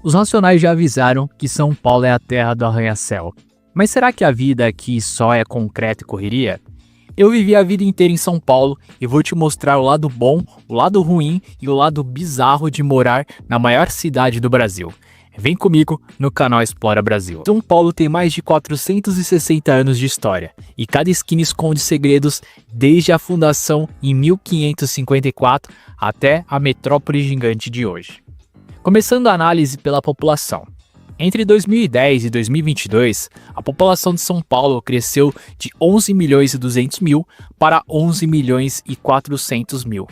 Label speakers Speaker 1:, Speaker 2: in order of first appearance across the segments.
Speaker 1: Os racionais já avisaram que São Paulo é a terra do arranha-céu. Mas será que a vida aqui só é concreto e correria? Eu vivi a vida inteira em São Paulo e vou te mostrar o lado bom, o lado ruim e o lado bizarro de morar na maior cidade do Brasil. Vem comigo no canal Explora Brasil. São Paulo tem mais de 460 anos de história e cada esquina esconde segredos desde a fundação em 1554 até a metrópole gigante de hoje. Começando a análise pela população. Entre 2010 e 2022, a população de São Paulo cresceu de 11 milhões e 200 mil para 11 milhões e 400 mil,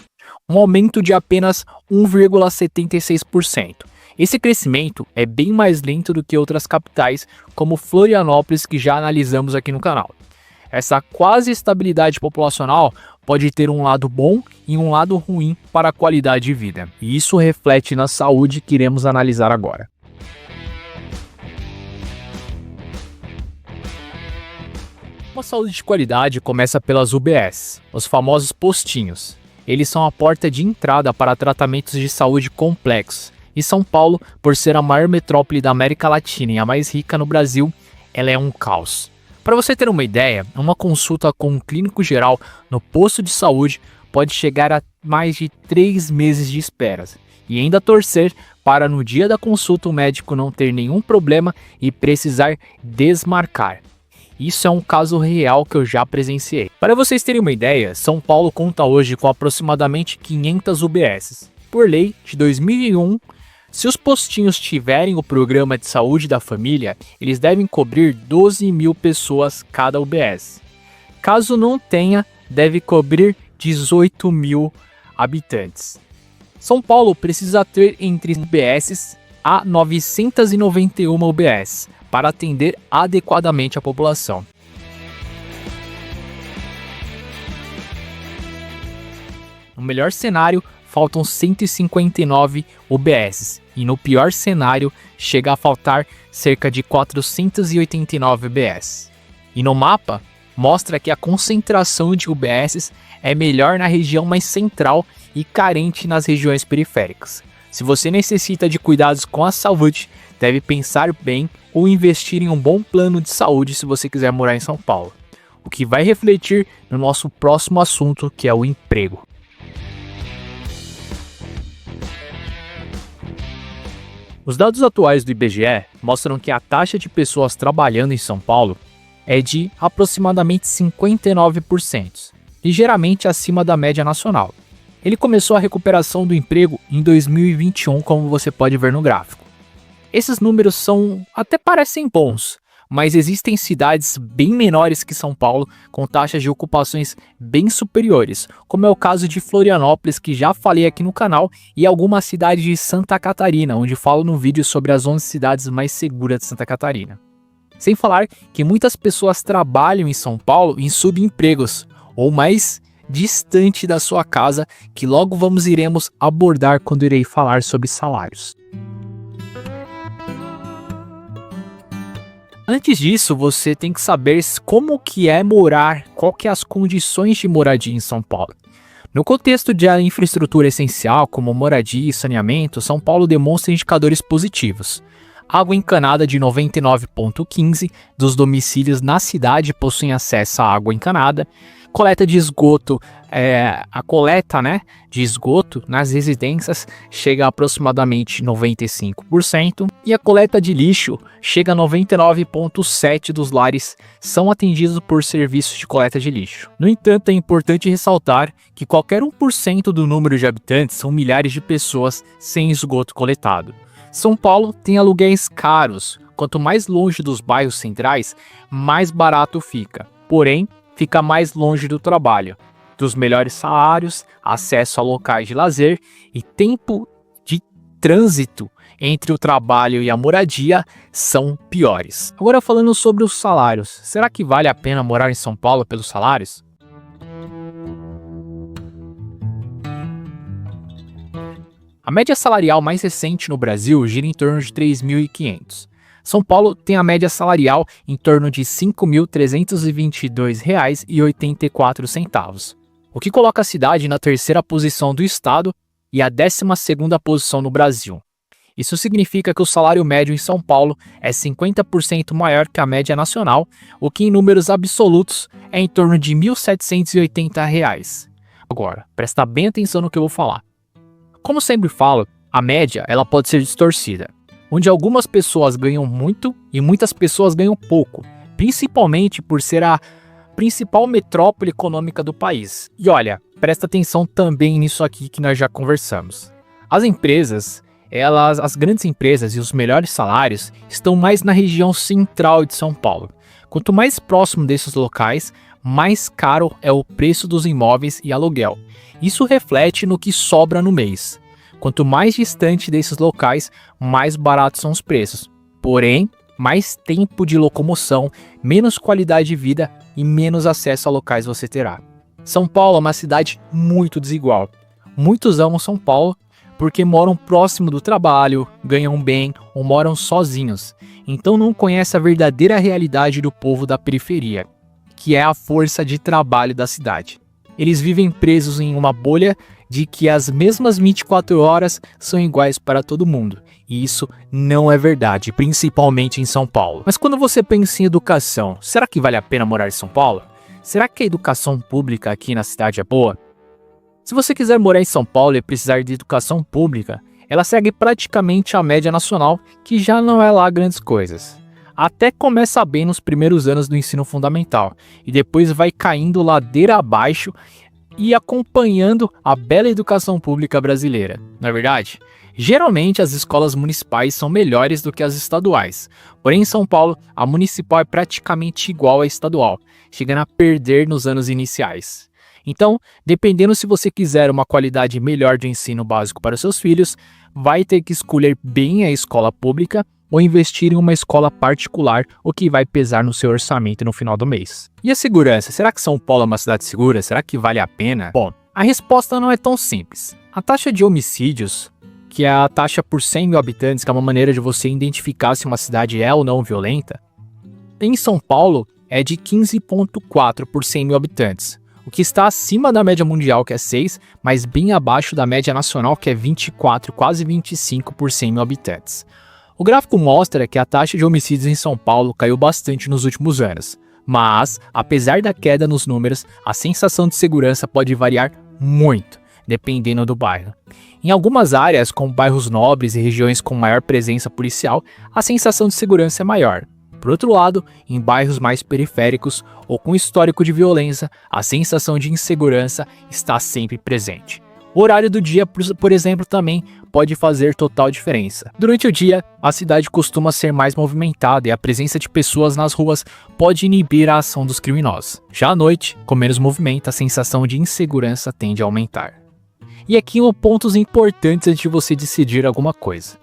Speaker 1: um aumento de apenas 1,76%. Esse crescimento é bem mais lento do que outras capitais, como Florianópolis, que já analisamos aqui no canal. Essa quase estabilidade populacional pode ter um lado bom e um lado ruim para a qualidade de vida, e isso reflete na saúde que iremos analisar agora. Uma saúde de qualidade começa pelas UBS, os famosos postinhos. Eles são a porta de entrada para tratamentos de saúde complexos. E São Paulo, por ser a maior metrópole da América Latina e a mais rica no Brasil, ela é um caos. Para você ter uma ideia, uma consulta com um clínico geral no posto de saúde pode chegar a mais de 3 meses de espera. E ainda torcer para no dia da consulta o médico não ter nenhum problema e precisar desmarcar. Isso é um caso real que eu já presenciei. Para vocês terem uma ideia, São Paulo conta hoje com aproximadamente 500 UBSs. Por lei de 2001, se os postinhos tiverem o programa de saúde da família, eles devem cobrir 12 mil pessoas cada UBS. Caso não tenha, deve cobrir 18 mil habitantes. São Paulo precisa ter entre UBSs a 991 UBS para atender adequadamente a população. No melhor cenário, faltam 159 UBSs e no pior cenário chega a faltar cerca de 489 UBS. E no mapa mostra que a concentração de UBSs é melhor na região mais central e carente nas regiões periféricas. Se você necessita de cuidados com a saúde, deve pensar bem ou investir em um bom plano de saúde se você quiser morar em São Paulo, o que vai refletir no nosso próximo assunto, que é o emprego. Os dados atuais do IBGE mostram que a taxa de pessoas trabalhando em São Paulo é de aproximadamente 59%, ligeiramente acima da média nacional. Ele começou a recuperação do emprego em 2021, como você pode ver no gráfico. Esses números até parecem bons, mas existem cidades bem menores que São Paulo com taxas de ocupações bem superiores, como é o caso de Florianópolis, que já falei aqui no canal, e algumas cidades de Santa Catarina, onde falo no vídeo sobre as 11 cidades mais seguras de Santa Catarina. Sem falar que muitas pessoas trabalham em São Paulo em subempregos, ou mais distante da sua casa, que logo iremos abordar quando irei falar sobre salários. Antes disso, você tem que saber como que é morar, qual que é as condições de moradia em São Paulo. No contexto de infraestrutura essencial, como moradia e saneamento, São Paulo demonstra indicadores positivos. Água encanada de 99,15% dos domicílios na cidade possuem acesso à água encanada. Coleta de esgoto, a coleta de esgoto nas residências chega a aproximadamente 95% e a coleta de lixo chega a 99,7% dos lares são atendidos por serviços de coleta de lixo. No entanto, é importante ressaltar que qualquer 1% do número de habitantes são milhares de pessoas sem esgoto coletado. São Paulo tem aluguéis caros. Quanto mais longe dos bairros centrais, mais barato fica. Porém, fica mais longe do trabalho, dos melhores salários, acesso a locais de lazer e tempo de trânsito entre o trabalho e a moradia são piores. Agora falando sobre os salários, será que vale a pena morar em São Paulo pelos salários? A média salarial mais recente no Brasil gira em torno de R$ 3.500. São Paulo tem a média salarial em torno de R$ 5.322,84, o que coloca a cidade na terceira posição do estado e a 12ª posição no Brasil. Isso significa que o salário médio em São Paulo é 50% maior que a média nacional, o que em números absolutos é em torno de R$ 1.780. Agora, presta bem atenção no que eu vou falar. Como sempre falo, a média ela pode ser distorcida, onde algumas pessoas ganham muito e muitas pessoas ganham pouco, principalmente por ser a principal metrópole econômica do país. E olha, presta atenção também nisso aqui que nós já conversamos. As empresas, as grandes empresas e os melhores salários estão mais na região central de São Paulo. Quanto mais próximo desses locais, mais caro é o preço dos imóveis e aluguel. Isso reflete no que sobra no mês. Quanto mais distante desses locais, mais baratos são os preços. Porém, mais tempo de locomoção, menos qualidade de vida e menos acesso a locais você terá. São Paulo é uma cidade muito desigual. Muitos amam São Paulo porque moram próximo do trabalho, ganham bem ou moram sozinhos. Então não conhecem a verdadeira realidade do povo da periferia, que é a força de trabalho da cidade. Eles vivem presos em uma bolha de que as mesmas 24 horas são iguais para todo mundo. E isso não é verdade, principalmente em São Paulo. Mas quando você pensa em educação, será que vale a pena morar em São Paulo? Será que a educação pública aqui na cidade é boa? Se você quiser morar em São Paulo e precisar de educação pública, ela segue praticamente a média nacional, que já não é lá grandes coisas. Até começa bem nos primeiros anos do ensino fundamental, e depois vai caindo ladeira abaixo e acompanhando a bela educação pública brasileira, não é verdade? Geralmente as escolas municipais são melhores do que as estaduais, porém em São Paulo a municipal é praticamente igual à estadual, chegando a perder nos anos iniciais. Então, dependendo se você quiser uma qualidade melhor de ensino básico para os seus filhos, vai ter que escolher bem a escola pública ou investir em uma escola particular, o que vai pesar no seu orçamento no final do mês. E a segurança? Será que São Paulo é uma cidade segura? Será que vale a pena? Bom, a resposta não é tão simples. A taxa de homicídios, que é a taxa por 100 mil habitantes, que é uma maneira de você identificar se uma cidade é ou não violenta, em São Paulo é de 15,4 por 100 mil habitantes, o que está acima da média mundial, que é 6, mas bem abaixo da média nacional, que é 24, quase 25 por 100 mil habitantes. O gráfico mostra que a taxa de homicídios em São Paulo caiu bastante nos últimos anos, mas, apesar da queda nos números, a sensação de segurança pode variar muito, dependendo do bairro. Em algumas áreas, como bairros nobres e regiões com maior presença policial, a sensação de segurança é maior. Por outro lado, em bairros mais periféricos ou com histórico de violência, a sensação de insegurança está sempre presente. O horário do dia, por exemplo, também pode fazer total diferença. Durante o dia, a cidade costuma ser mais movimentada e a presença de pessoas nas ruas pode inibir a ação dos criminosos. Já à noite, com menos movimento, a sensação de insegurança tende a aumentar. E aqui pontos importantes antes de você decidir alguma coisa.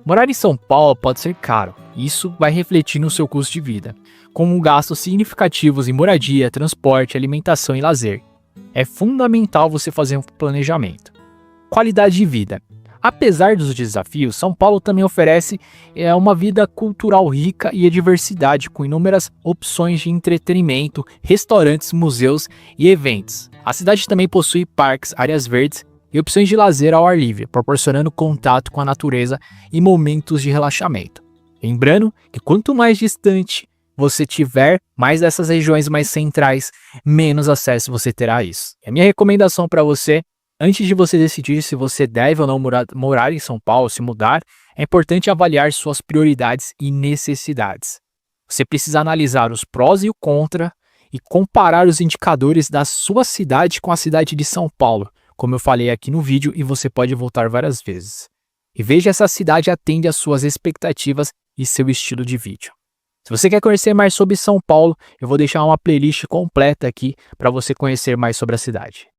Speaker 1: Morar em São Paulo pode ser caro, e isso vai refletir no seu custo de vida, com gastos significativos em moradia, transporte, alimentação e lazer. É fundamental você fazer um planejamento. Qualidade de vida. Apesar dos desafios, São Paulo também oferece uma vida cultural rica e a diversidade, com inúmeras opções de entretenimento, restaurantes, museus e eventos. A cidade também possui parques, áreas verdes e opções de lazer ao ar livre, proporcionando contato com a natureza e momentos de relaxamento. Lembrando que quanto mais distante você tiver, mais dessas regiões mais centrais, menos acesso você terá a isso. E a minha recomendação para você, antes de você decidir se você deve ou não morar em São Paulo, se mudar, é importante avaliar suas prioridades e necessidades. Você precisa analisar os prós e o contra e comparar os indicadores da sua cidade com a cidade de São Paulo, como eu falei aqui no vídeo, e você pode voltar várias vezes. E veja se a cidade atende às suas expectativas e seu estilo de vídeo. Se você quer conhecer mais sobre São Paulo, eu vou deixar uma playlist completa aqui para você conhecer mais sobre a cidade.